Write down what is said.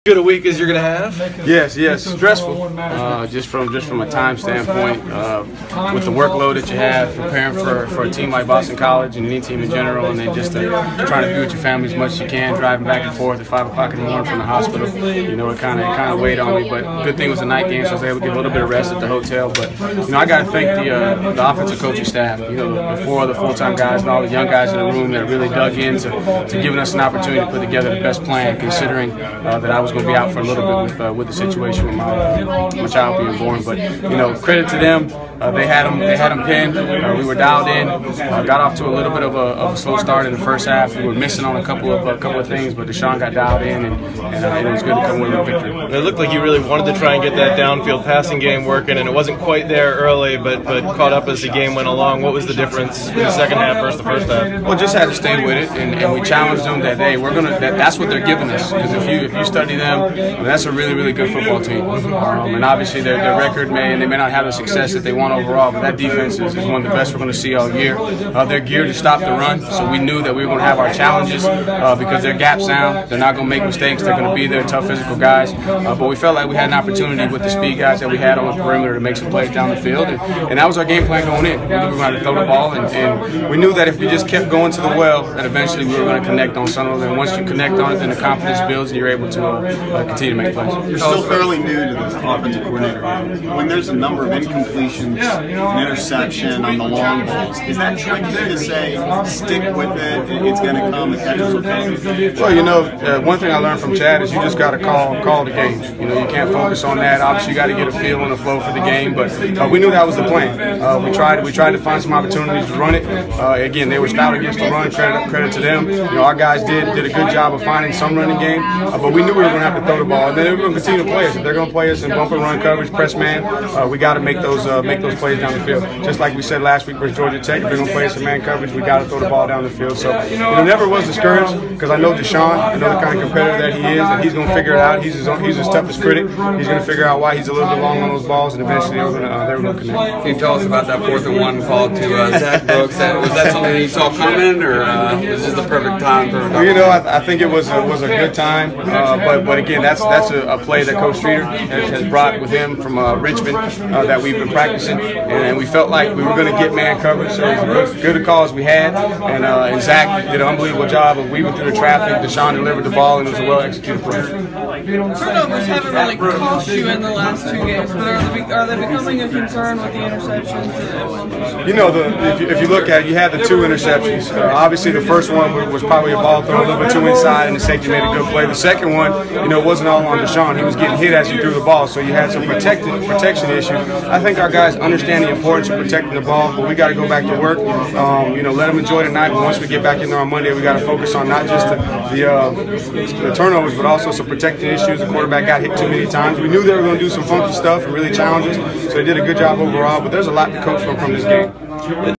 Good a week as you're going to have? Yes, stressful. Just from a time standpoint, with the workload that you have, preparing for a team like Boston College and any team in general, and then just trying to be with your family as much as you can, driving back and forth at 5 o'clock in the morning from the hospital. You know, it kind of weighed on me, but good thing it was a night game, so I was able to get a little bit of rest at the hotel. But you know, I got to thank the offensive coaching staff. You know, the 4 other full-time guys and all the young guys in the room that really dug into giving us an opportunity to put together the best plan, considering that I was going to be out for a little bit with the situation with my child being born. But you know, credit to them. They had them pinned. We were dialed in. Got off to a little bit of a slow start in the first half. We were missing on a couple of things, but Deshaun got dialed in, and it was good to come with a victory. It looked like you really wanted to try and get that downfield passing game working, and it wasn't quite there early, but caught up as the game went along. What was the difference in the second half versus the first half? Well, just had to stay with it, and we challenged them that hey, that's what they're giving us. Because if you study them, that's a really good football team. And obviously their record they may not have the success that they want overall, but that defense is one of the best we're going to see all year. They're geared to stop the run, so we knew that we were going to have our challenges because they're gap sound. They're not going to make mistakes. They're going to be there, tough physical guys. But we felt like we had an opportunity with the speed guys that we had on the perimeter to make some plays down the field, and that was our game plan going in. We knew we were going to throw the ball, and we knew that if we just kept going to the well, that eventually we were going to connect on some of them. And once you connect on it, then the confidence builds, and you're able to continue to make plays. You're still fairly new to this offensive coordinator. When there's a number of incompletions, an interception on the long balls, is that tricky to say, stick with it, it's going to come, the catches will come? Well, you know, one thing I learned from Chad is you just got to call the games. You know, you can't focus on that. Obviously, you got to get a feel and a flow for the game, but we knew that was the plan. We tried to find some opportunities to run it. Again, they were stout against the run. Credit to them. You know, our guys did a good job of finding some running game, but we knew we were going to have to throw the ball, and then they were going to continue to play us. If they're going to play us in bump and run coverage, press man, we got to make those plays down the field. Just like we said last week versus Georgia Tech, if they're going to play us in man coverage, we got to throw the ball down the field. So you know, never was discouraged because I know Deshaun, I know the kind of competitor that he is, and he's going to figure it out. He's his toughest critic. He's going to figure out why he's a little bit long on those balls, and eventually they were going to connect. Can you tell us about that 4th and 1 call to Zach Brooks? Was that something you saw coming, or was this the perfect time? Well, you know, I think it was a good time, but again, that's a play that Coach Streeter has brought with him from Richmond that we've been practicing, and we felt like we were going to get man coverage, so it was as good a call as we had, and Zach did an unbelievable job of weaving through the traffic. Deshaun delivered the ball, and it was a well-executed play. Turnovers haven't really cost you in the last 2 games, but are they becoming a concern with the interceptions? You know, if you look at it, you had the 2 interceptions. Obviously, the first one was probably a ball thrown a little bit too inside, and the safety made a good play. The second one, you know, wasn't all on Deshaun. He was getting hit as he threw the ball, so you had some protection issues. I think our guys understand the importance of protecting the ball, but we got to go back to work. You know, let them enjoy the night, but once we get back in there on Monday, we got to focus on not just the turnovers, but also some protecting issues. The quarterback got hit too many times. We knew they were going to do some funky stuff and really challenge us, so they did a good job overall, but there's a lot to coach from this game.